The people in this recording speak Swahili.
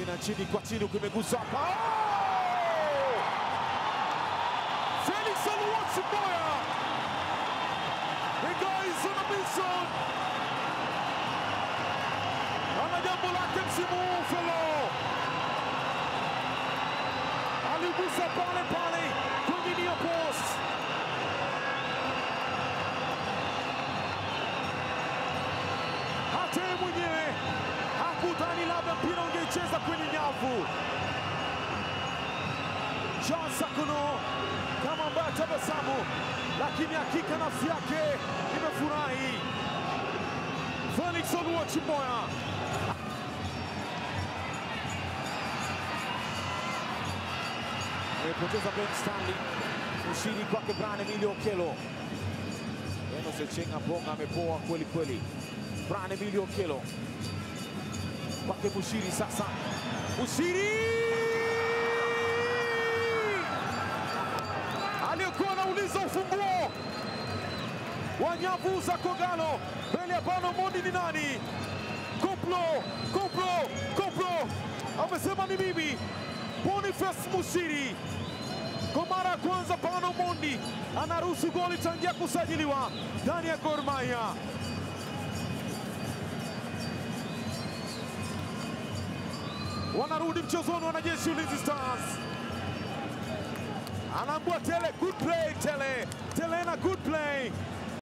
Tena chini kwa chini ukimegusa hapa. Felix Oluwachiboya. The guy is on a mission. Ana jambo lake msimu huu fellow. Aligusa pale pale kwenye near post. Hata yeye mwenyewe hakudhani labda mpira ungecheza kwenye nyavu. Jean Sakono kama ambaye tabasamu, lakini hakika nafsi yake imefurahi. Felix Oluwachiboya amepoteza Ben Stanley. Mushiri kwake Brian Emilio Okello. Enos Ochenga Bonga amepoa kweli kweli. Brian Emilio Okello kwake Mushiri sasa. Mushiri aliyekuwa anauliza ufunguo wa nyavu za Kogalo mbele ya Bano Mondi ni nani? Koplo amesema ni mimi. Boniface Mushiri kwa mara ya kwanza Bano Mondi anaruhusu goli tangia kusajiliwa ndani ya Gor Mahia. Wanarudi mchezoni wanajeshi Ulinzi Stars. Anaambua Tele, good play Tele na good play.